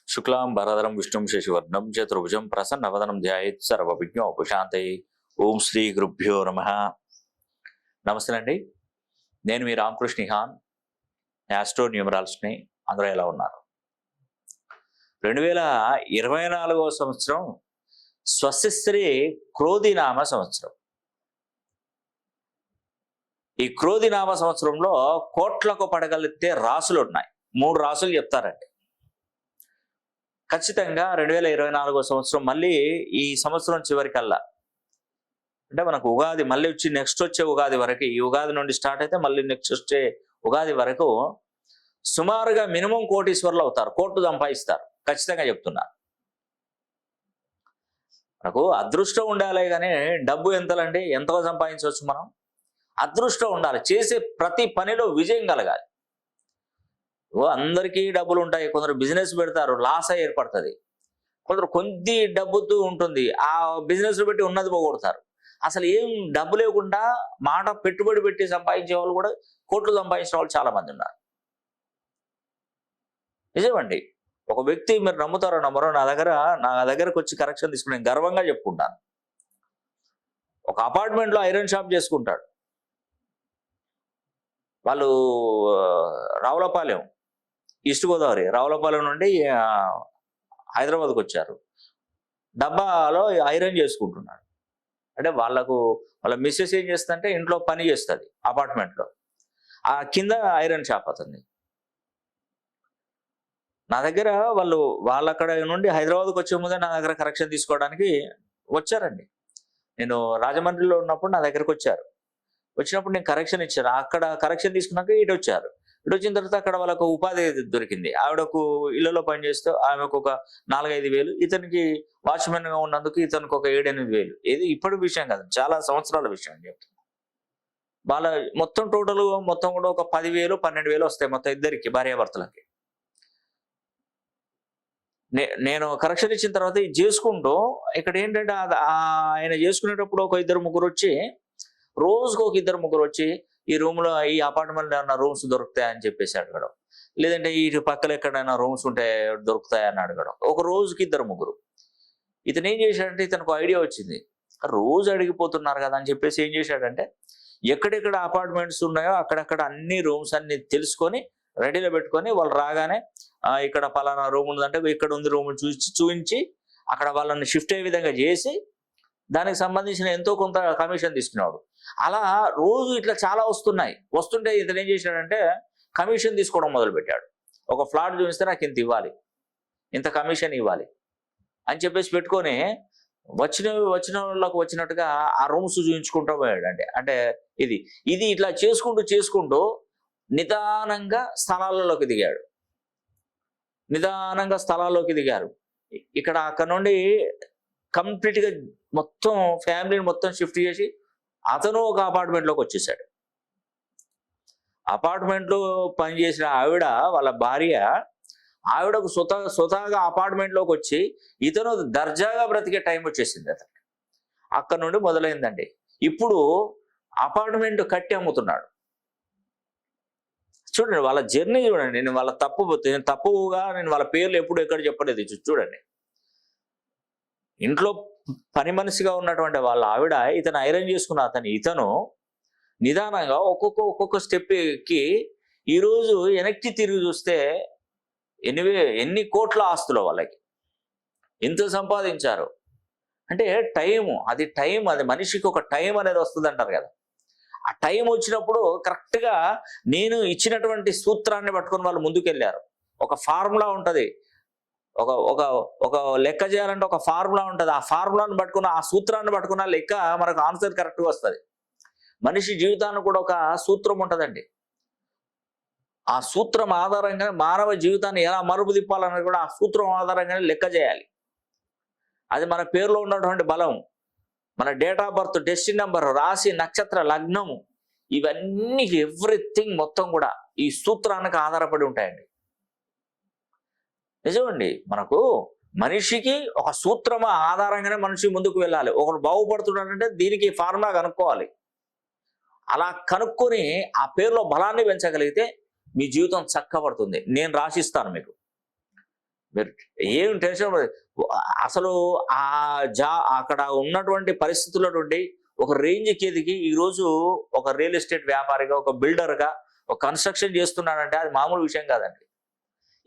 శుక్లాం భరధరం విష్ణుం శశివర్ణం చతుర్భుజం ప్రసన్నవదనం ధ్యాయేత్ సర్వవిఘ్నోపశాంతయే. ఓం శ్రీ గురుభ్యో నమః. నమస్తే అండి, నేను మీ రామకృష్ణ హాన్, యాస్ట్రో న్యూమరాలజిస్ట్ని. అందరూ ఎలా ఉన్నారు? 2024వ సంవత్సరం స్వస్తిశ్రీ క్రోధినామ సంవత్సరం. ఈ క్రోధినామ సంవత్సరంలో కోట్లకు పడగలిగితే రాసులు ఉన్నాయి. 3 రాసులు చెప్తారండి. ఖచ్చితంగా 2024వ సంవత్సరం మళ్ళీ ఈ సంవత్సరం చివరికల్లా, అంటే మనకు ఉగాది మళ్ళీ వచ్చి నెక్స్ట్ వచ్చే ఉగాది వరకు, ఈ ఉగాది నుండి స్టార్ట్ అయితే మళ్ళీ నెక్స్ట్ వచ్చే ఉగాది వరకు సుమారుగా మినిమం కోటీశ్వర్లు అవుతారు, కోట్లు సంపాదిస్తారు. ఖచ్చితంగా చెప్తున్నారు. మనకు అదృష్టం ఉండాలి, కానీ డబ్బు ఎంతలండి, ఎంతగా సంపాదించవచ్చు మనం? అదృష్టం ఉండాలి, చేసే ప్రతి పనిలో విజయం కలగాలి. అందరికీ డబ్బులు ఉంటాయి, కొందరు బిజినెస్ పెడతారు, లాస్ ఏర్పడుతుంది. కొందరు కొద్ది డబ్బుతో ఉంటుంది, ఆ బిజినెస్ పెట్టి ఉన్నది పోగొడతారు. అసలు ఏం డబ్బు లేకుండా మాట పెట్టుబడి పెట్టి సంపాదించే వాళ్ళు కూడా కోట్లు సంపాదించిన వాళ్ళు చాలా మంది ఉన్నారు. నిజమండి. ఒక వ్యక్తి, మీరు నమ్ముతారో నమ్మరో, నా దగ్గరకు వచ్చి కరెక్షన్ తీసుకుని నేను గర్వంగా చెప్పుకుంటాను. ఒక అపార్ట్మెంట్లో ఐరన్ షాప్ చేసుకుంటాడు. వాళ్ళు రావులపాలెం, ఈస్ట్ గోదావరి, రావులపాలెం నుండి హైదరాబాద్కి వచ్చారు. డబ్బాలో ఐరన్ చేసుకుంటున్నాడు. అంటే వాళ్ళ మిస్సెస్ ఏం చేస్తుందంటే ఇంట్లో పని చేస్తుంది అపార్ట్మెంట్లో, ఆ కింద ఐరన్ షాప్ అతన్ని. నా దగ్గర వాళ్ళు అక్కడ నుండి హైదరాబాద్కి వచ్చే ముందే నా దగ్గర కరెక్షన్ తీసుకోవడానికి వచ్చారండి. నేను రాజమండ్రిలో ఉన్నప్పుడు నా దగ్గరకు వచ్చారు. వచ్చినప్పుడు నేను కరెక్షన్ ఇచ్చాను. అక్కడ కరెక్షన్ తీసుకున్నాక ఇటు వచ్చారు. ఇటు వచ్చిన తర్వాత అక్కడ వాళ్ళకు ఉపాధి దొరికింది. ఆవిడకు ఇళ్లలో పనిచేస్తూ ఆమెకు ఒక 4-5 వేలు, ఇతనికి వాచ్మెన్ గా ఉన్నందుకు ఇతనికి ఒక 7-8 వేలు. ఇది ఇప్పటి విషయం కాదు, చాలా సంవత్సరాల విషయం అని చెప్తున్నా. వాళ్ళ మొత్తం మొత్తం కూడా ఒక 10,000-12,000 వస్తాయి మొత్తం ఇద్దరికి, భార్యాభర్తలకి. నేను కరెక్షన్ ఇచ్చిన తర్వాత ఇది చేసుకుంటూ ఇక్కడ ఏంటంటే ఆయన చేసుకునేటప్పుడు ఒక 2-3 వచ్చి, రోజుకు ఒక 2-3 వచ్చి ఈ రూమ్లో, ఈ అపార్ట్మెంట్లో ఏమన్నా రూమ్స్ దొరుకుతాయని చెప్పేసి అడగడం, లేదంటే ఈ పక్కన ఎక్కడైనా రూమ్స్ ఉంటే దొరుకుతాయని అడగడం. ఒక రోజుకి 2-3. ఇతను ఏం చేశాడంటే, ఇతనికి ఐడియా వచ్చింది, రోజు అడిగిపోతున్నారు కదా అని చెప్పేసి ఏం చేశాడంటే, ఎక్కడెక్కడ అపార్ట్మెంట్స్ ఉన్నాయో అక్కడక్కడ అన్ని రూమ్స్ అన్ని తెలుసుకొని రెడీలో పెట్టుకొని, వాళ్ళు రాగానే ఇక్కడ పలానా రూమ్ ఉందంటే ఇక్కడ ఉంది రూమ్ చూపించి అక్కడ వాళ్ళని షిఫ్ట్ అయ్యే విధంగా చేసి దానికి సంబంధించిన ఎంతో కొంత కమిషన్ తీసుకున్నాడు. అలా రోజు ఇట్లా చాలా వస్తుంటే ఇతను ఏం చేశాడంటే కమిషన్ తీసుకోవడం మొదలుపెట్టాడు. ఒక ఫ్లాట్ చూపిస్తే నాకు ఇంత ఇవ్వాలి, ఇంత కమిషన్ ఇవ్వాలి అని చెప్పేసి పెట్టుకొని వచ్చిన వాళ్ళకు వచ్చినట్టుగా ఆ రూమ్స్ చూపించుకుంటూ పోయాడు. అంటే ఇది ఇట్లా చేసుకుంటూ నిదానంగా స్థలాలలోకి దిగారు. అక్కడ నుండి కంప్లీట్గా మొత్తం ఫ్యామిలీని మొత్తం షిఫ్ట్ చేసి అతను ఒక అపార్ట్మెంట్లోకి వచ్చేసాడు. అపార్ట్మెంట్లో పనిచేసిన వాళ్ళ భార్య, ఆవిడకు స్వతహాగా అపార్ట్మెంట్లోకి వచ్చి ఇతను దర్జాగా బ్రతికే టైం వచ్చేసింది అతనికి. అక్కడ నుండి మొదలైందండి. ఇప్పుడు అపార్ట్మెంట్ కట్టి అమ్ముతున్నాడు. చూడండి వాళ్ళ జర్నీ చూడండి. నేను తప్పుగా వాళ్ళ పేర్లు ఎప్పుడు ఎక్కడ చెప్పలేదు. చూడండి, ఇంట్లో పని మనిషిగా ఉన్నటువంటి వాళ్ళ ఆవిడ ఇతను ఐరన్ చేసుకున్న ఇతను నిదానంగా ఒక్కొక్క స్టెప్ ఎక్కి ఈరోజు వెనక్కి తిరిగి చూస్తే ఎన్ని కోట్ల ఆస్తులు వాళ్ళకి, ఎంత సంపాదించారు. అంటే టైం అది మనిషికి ఒక టైం అనేది వస్తుంది అంటారు కదా. ఆ టైం వచ్చినప్పుడు కరెక్ట్గా నేను ఇచ్చినటువంటి సూత్రాన్ని పట్టుకొని వాళ్ళు ముందుకెళ్ళారు. ఒక ఫార్ములా ఉంటుంది, ఒక లెక్క చేయాలంటే ఒక ఫార్ములా ఉంటుంది. ఆ ఫార్ములాను పట్టుకున్న, ఆ సూత్రాన్ని పట్టుకున్న లెక్క మనకు ఆన్సర్ కరెక్ట్గా వస్తుంది. మనిషి జీవితానికి కూడా ఒక సూత్రం ఉంటుందండి. ఆ సూత్రం ఆధారంగా మానవ జీవితాన్ని ఎలా మరుపు తిప్పాలన్నది కూడా ఆ సూత్రం ఆధారంగానే లెక్క చేయాలి. అది మన పేరులో ఉన్నటువంటి బలం, మన date of birth, destiny number, రాశి, నక్షత్ర, లగ్నము, ఇవన్నీ ఎవ్రీథింగ్ మొత్తం కూడా ఈ సూత్రానికి ఆధారపడి ఉంటాయండి. నిజమండి. మనకు మనిషికి ఒక సూత్రం ఆధారంగానే మనిషి ముందుకు వెళ్ళాలి. ఒకరు బాగుపడుతున్నాడంటే దీనికి ఫార్ములా కనుక్కోవాలి. అలా కనుక్కొని ఆ పేరులో బలాన్ని పెంచగలిగితే మీ జీవితం చక్కబడుతుంది. నేను రాసిస్తాను మీకు. మీరు ఏం టెన్షన్ అసలు ఆ అక్కడ ఉన్నటువంటి పరిస్థితుల నుండి ఒక రేంజ్కి ఎదిగి ఈరోజు ఒక రియల్ ఎస్టేట్ వ్యాపారిగా, ఒక బిల్డర్గా, ఒక కన్స్ట్రక్షన్ చేస్తున్నాడంటే అది మామూలు విషయం కాదండి.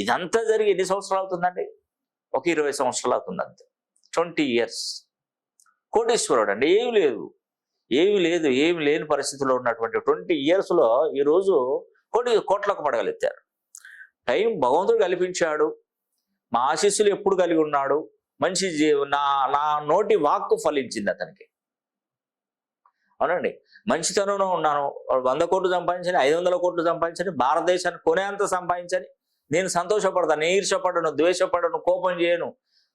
ఇదంతా జరిగి ఎన్ని సంవత్సరాలు అవుతుందండి? ఒక 20 సంవత్సరాలు అవుతుంది అంతే. 20 years. కోటీశ్వరుడు అండి. ఏమి లేని పరిస్థితిలో ఉన్నటువంటి 20 yearsలో ఈరోజు కోట్లకు పడగలెత్తారు. టైం భగవంతుడు కల్పించాడు. మా ఆశీస్సులు ఎప్పుడు కలిగి ఉన్నాడు. మంచి నా నోటి వాక్కు ఫలించింది అతనికి. అవునండి. మంచితనంలో ఉన్నాను. 100 కోట్లు సంపాదించని, 500 కోట్లు సంపాదించని, భారతదేశాన్ని కొనేంత సంపాదించని నేను సంతోషపడతాను. ఈర్ష్యపడను, ద్వేషపడను, కోపం చేయను.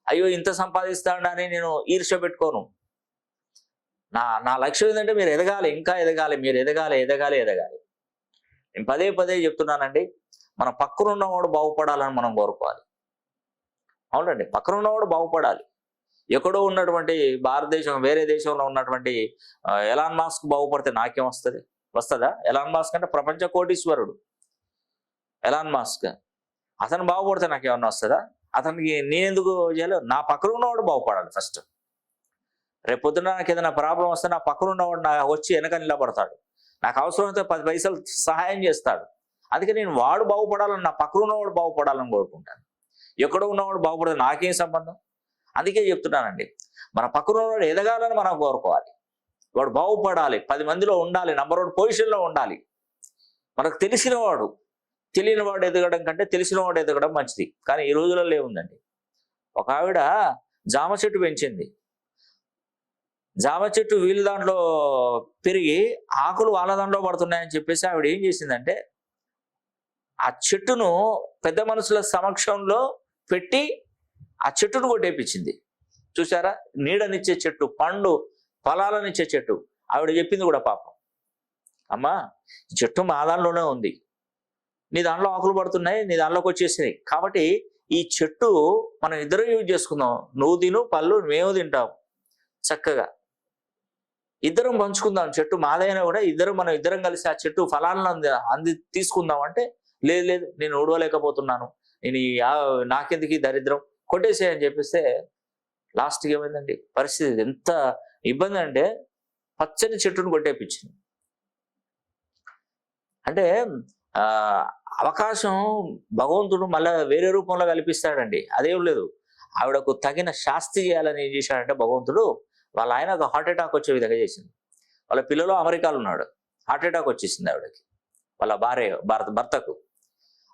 అయ్యో ఇంత సంపాదిస్తాడని నేను ఈర్ష్య పెట్టుకోను. నా లక్ష్యం ఏంటంటే మీరు ఎదగాలి, ఇంకా ఎదగాలి, మీరు ఎదగాలి. నేను పదే చెప్తున్నానండి. మన పక్కన ఉన్నవాడు బాగుపడాలని మనం కోరుకోవాలి. అవునండి. పక్కన ఉన్నవాడు బాగుపడాలి. ఎక్కడో ఉన్నటువంటి భారతదేశం వేరే దేశంలో ఉన్నటువంటి ఎలాన్ మాస్క్ బాగుపడితే నాకేం వస్తుందా? ఎలాన్ మాస్క్ అంటే ప్రపంచ కోటీశ్వరుడు. ఎలాన్ మాస్క్ అతను బాగుపడితే నాకేమన్నా వస్తుందా? అతనికి నేనెందుకు చేయాలి? నా పక్కన ఉన్నవాడు బాగుపడాలి ఫస్ట్. రేపు పొద్దున నాకు ఏదైనా ప్రాబ్లం వస్తే నా పక్కన ఉన్నవాడు వచ్చి వెనక నిలబడతాడు. నాకు అవసరమైతే 10 పైసలు సహాయం చేస్తాడు. అందుకే నేను వాడు బాగుపడాలని, నా పక్కన ఉన్నవాడు బాగుపడాలని కోరుకుంటాను. ఎక్కడో ఉన్నవాడు బాగుపడితే నాకేం సంబంధం? అందుకే చెప్తున్నానండి, మన పక్కన ఉన్నవాడు ఎదగాలని మనం కోరుకోవాలి. వాడు బాగుపడాలి, 10 మందిలో ఉండాలి, నంబర్ 1 పొజిషన్లో ఉండాలి. మనకు తెలిసినవాడు, తెలియని వాడు ఎదగడం కంటే తెలిసిన వాడు ఎదగడం మంచిది. కానీ ఈ రోజులలో ఏముందండి, ఒక ఆవిడ జామ చెట్టు పెంచింది. జామ చెట్టు వీళ్ళ దాంట్లో పెరిగి ఆకులు వాళ్ళ దాంట్లో పడుతున్నాయని చెప్పేసి ఆవిడ ఏం చేసిందంటే, ఆ చెట్టును పెద్ద మనుషుల సమక్షంలో పెట్టి ఆ చెట్టును కొట్టేపించింది. చూసారా? నీడనిచ్చే చెట్టు, పండు ఫలాలనిచ్చే చెట్టు. ఆవిడ చెప్పింది కూడా పాపం, అమ్మా ఈ చెట్టు మా దానిలోనే ఉంది, నీ దాంట్లో ఆకులు పడుతున్నాయి, నీ దానిలోకి వచ్చేసినాయి, కాబట్టి ఈ చెట్టు మనం ఇద్దరం యూజ్ చేసుకుందాం. నువ్వు తిను పళ్ళు, మేము తింటాం, చక్కగా ఇద్దరం పంచుకుందాం. చెట్టు మాదైనా కూడా మనం ఇద్దరం కలిసి ఆ చెట్టు ఫలాలను తీసుకుందాం అంటే, లేదు నేను ఓడవలేకపోతున్నాను, నాకెందుకు ఈ దరిద్రం, కొట్టేసేయని చెప్పేస్తే లాస్ట్కి ఏమైందండి పరిస్థితి? ఎంత ఇబ్బంది అంటే పచ్చని చెట్టును కొట్టేపించింది. అంటే అవకాశం భగవంతుడు మళ్ళా వేరే రూపంలో కల్పిస్తాడండి. అదేం లేదు, ఆవిడకు తగిన శాస్తి చేయాలని ఏం చేశాడంటే భగవంతుడు, వాళ్ళ ఆయన ఒక హార్ట్ అటాక్ వచ్చే విధంగా చేసింది. వాళ్ళ పిల్లలు అమెరికాలో ఉన్నాడు, హార్ట్ అటాక్ వచ్చేసింది ఆవిడకి, వాళ్ళ భర్తకు.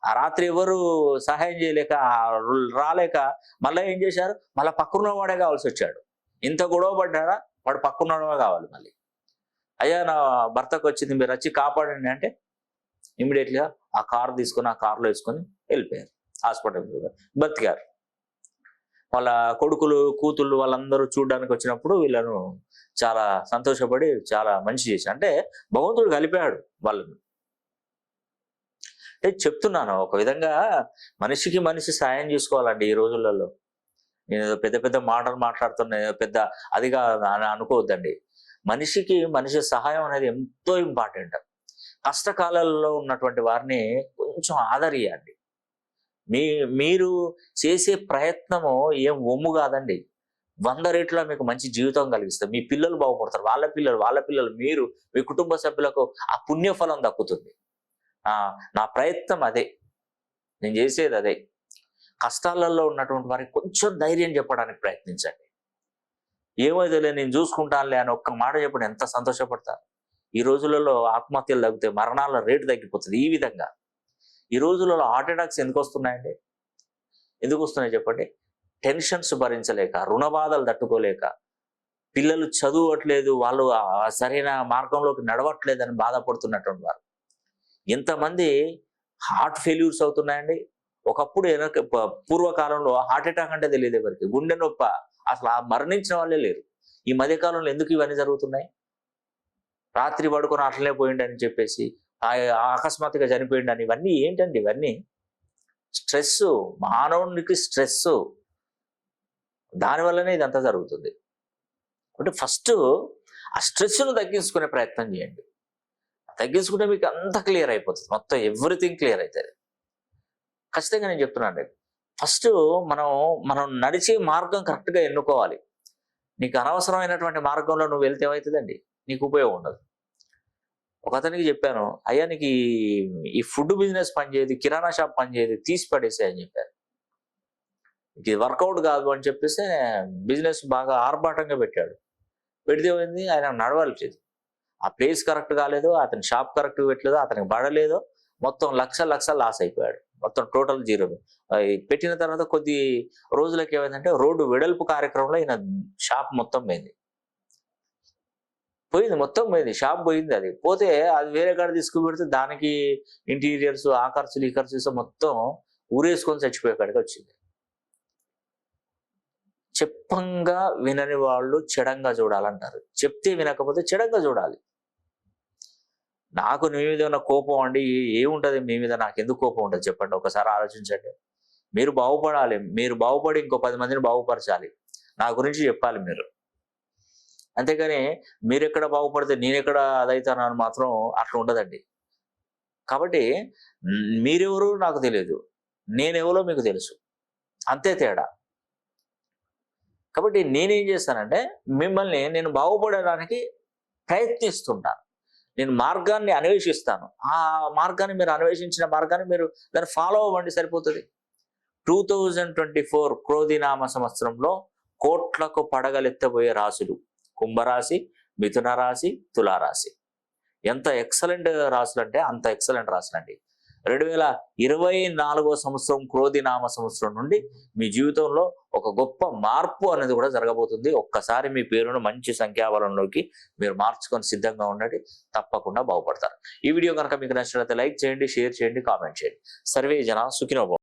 ఆ రాత్రి ఎవరు సహాయం చేయలేక రాలేక మళ్ళీ ఏం చేశారు, మళ్ళీ పక్కన వాడే కావాల్సి వచ్చాడు. ఇంత గొడవ పడ్డారా, వాడు పక్కన కావాలి. మళ్ళీ అయ్యా నా భర్తకు వచ్చింది, మీరు వచ్చి కాపాడండి అంటే ఇమ్మీడియట్గా ఆ కారు తీసుకొని ఆ కారులో వేసుకొని వెళ్ళిపోయారు హాస్పిటల్కి, బతికారు. వాళ్ళ కొడుకులు కూతుళ్ళు వాళ్ళందరూ చూడడానికి వచ్చినప్పుడు వీళ్ళను చాలా సంతోషపడి చాలా మంచి చేశారు. అంటే భగవంతుడు కలిపాడు వాళ్ళను. అంటే చెప్తున్నాను, ఒక విధంగా మనిషికి మనిషి సాయం చేసుకోవాలండి ఈ రోజులలో. నేను పెద్ద మాటలు మాట్లాడుతున్నా, పెద్ద అదిగా అనుకోవద్దండి. మనిషికి మనిషి సహాయం అనేది ఎంతో ఇంపార్టెంట్. కష్టకాలాల్లో ఉన్నటువంటి వారిని కొంచెం ఆదరియండి. మీరు చేసే ప్రయత్నము ఏం ఒమ్ము కాదండి, 100 రెట్ల మీకు మంచి జీవితం కలిగిస్తారు. మీ పిల్లలు బాగుపడతారు, వాళ్ళ పిల్లలు మీరు, మీ కుటుంబ సభ్యులకు ఆ పుణ్యఫలం దక్కుతుంది. నా ప్రయత్నం అదే, నేను చేసేది అదే. కష్టాలలో ఉన్నటువంటి వారికి కొంచెం ధైర్యం చెప్పడానికి ప్రయత్నించండి. ఏమైతే నేను చూసుకుంటానులే అని ఒక్క మాట చెప్పండి, ఎంత సంతోషపడతారు. ఈ రోజులలో ఆత్మహత్యలు తగ్గితే మరణాల రేటు తగ్గిపోతుంది. ఈ విధంగా ఈ రోజులలో హార్ట్ అటాక్స్ ఎందుకు వస్తున్నాయండి? ఎందుకు వస్తున్నాయి చెప్పండి? టెన్షన్స్ భరించలేక, రుణ బాధలు తట్టుకోలేక, పిల్లలు చదవట్లేదు, వాళ్ళు సరైన మార్గంలోకి నడవట్లేదని బాధపడుతున్నటువంటి వారు ఎంతమంది హార్ట్ ఫెయిల్యూర్స్ అవుతున్నాయండి. ఒకప్పుడు పూర్వకాలంలో హార్ట్ అటాక్ అంటే తెలియదు ఎవరికి, గుండె నొప్పి, అసలు మరణించిన వాళ్ళే లేరు. ఈ మధ్యకాలంలో ఎందుకు ఇవన్నీ జరుగుతున్నాయి? రాత్రి పడుకొని అట్లనే పోయిండని చెప్పేసి అకస్మాత్తుగా చనిపోయిండని, ఇవన్నీ ఏంటండి? ఇవన్నీ స్ట్రెస్, మానవునికి స్ట్రెస్, దానివల్లనే ఇదంతా జరుగుతుంది. అంటే ఫస్ట్ ఆ స్ట్రెస్ను తగ్గించుకునే ప్రయత్నం చేయండి. తగ్గించుకుంటే మీకు అంతా క్లియర్ అయిపోతుంది, మొత్తం ఎవ్రీథింగ్ క్లియర్ అవుతుంది. ఖచ్చితంగా నేను చెప్తున్నాను, ఫస్ట్ మనం మనం నడిచే మార్గం కరెక్ట్గా ఎన్నుకోవాలి. నీకు అనవసరమైనటువంటి మార్గంలో నువ్వు వెళ్తే ఏమవుతుందండి, నీకు ఉపయోగం ఉండదు. ఒక అతనికి చెప్పాను, అయ్యా నీకు ఈ ఫుడ్ బిజినెస్ పనిచేయదు, కిరాణా షాప్ పనిచేయదు, తీసి పడేసే అని చెప్పారు. ఇది వర్కౌట్ కాదు అని చెప్పేసి బిజినెస్ బాగా ఆర్భాటంగా పెట్టాడు. పెడితే పోయింది, ఆయన నడవలేదు. ఆ ప్లేస్ కరెక్ట్ కాలేదు, అతని షాప్ కరెక్ట్ పెట్టలేదు, అతనికి పడలేదు, మొత్తం లక్షలు లాస్ అయిపోయాడు. మొత్తం టోటల్ జీరో. పెట్టిన తర్వాత కొద్ది రోజులకి ఏమైందంటే రోడ్డు వెడల్పు కార్యక్రమంలో ఈయన షాప్ మొత్తం మొత్తం పోయింది, షాప్ పోయింది. అది పోతే అది వేరే కాడ తీసుకుపెడితే దానికి ఇంటీరియర్స్, ఆ ఖర్చులు ఈ ఖర్చు మొత్తం ఊరేసుకొని చచ్చిపోయే కాడికి వచ్చింది. చెప్పంగా వినని వాళ్ళు చెడంగా చూడాలంటారు. చెప్తే వినకపోతే చెడంగా చూడాలి. నాకు మీ మీద ఉన్న కోపం అండి ఏముంటది, మీ మీద నాకు ఎందుకు కోపం ఉంటుంది చెప్పండి, ఒకసారి ఆలోచించండి. మీరు బాగుపడాలి, మీరు బాగుపడి ఇంకో 10 మందిని బాగుపరచాలి, నా గురించి చెప్పాలి మీరు. అంతేగాని మీరెక్కడ బాగుపడితే నేనెక్కడ అదైతాను అని మాత్రం అట్లా ఉండదండి. కాబట్టి మీరెవరు నాకు తెలియదు, నేనెవరో మీకు తెలుసు, అంతే తేడా. కాబట్టి నేనేం చేస్తానంటే మిమ్మల్ని నేను బాగుపడడానికి ప్రయత్నిస్తుంటాను. నేను మార్గాన్ని అన్వేషిస్తాను. ఆ మార్గాన్ని మీరు అన్వేషించిన మార్గాన్ని మీరు దాన్ని ఫాలో అవ్వండి, సరిపోతుంది. 2024 క్రోధినామ సంవత్సరంలో కోట్లకు పడగలెత్తబోయే రాశులు కుంభరాశి, మిథున రాశి, తులారాశి. ఎంత ఎక్సలెంట్ రాశులు అంటే అంత ఎక్సలెంట్ రాశులండి. 2024 సంవత్సరం క్రోధినామ సంవత్సరం నుండి మీ జీవితంలో ఒక గొప్ప మార్పు అనేది కూడా జరగబోతుంది. ఒక్కసారి మీ పేరును మంచి సంఖ్యాబలంలోకి మీరు మార్చుకొని సిద్ధంగా ఉండండి, తప్పకుండా బాగుపడతారు. ఈ వీడియో కనుక మీకు నచ్చినట్లయితే లైక్ చేయండి, షేర్ చేయండి, కామెంట్ చేయండి. సర్వే జన సుఖినో భవంతు.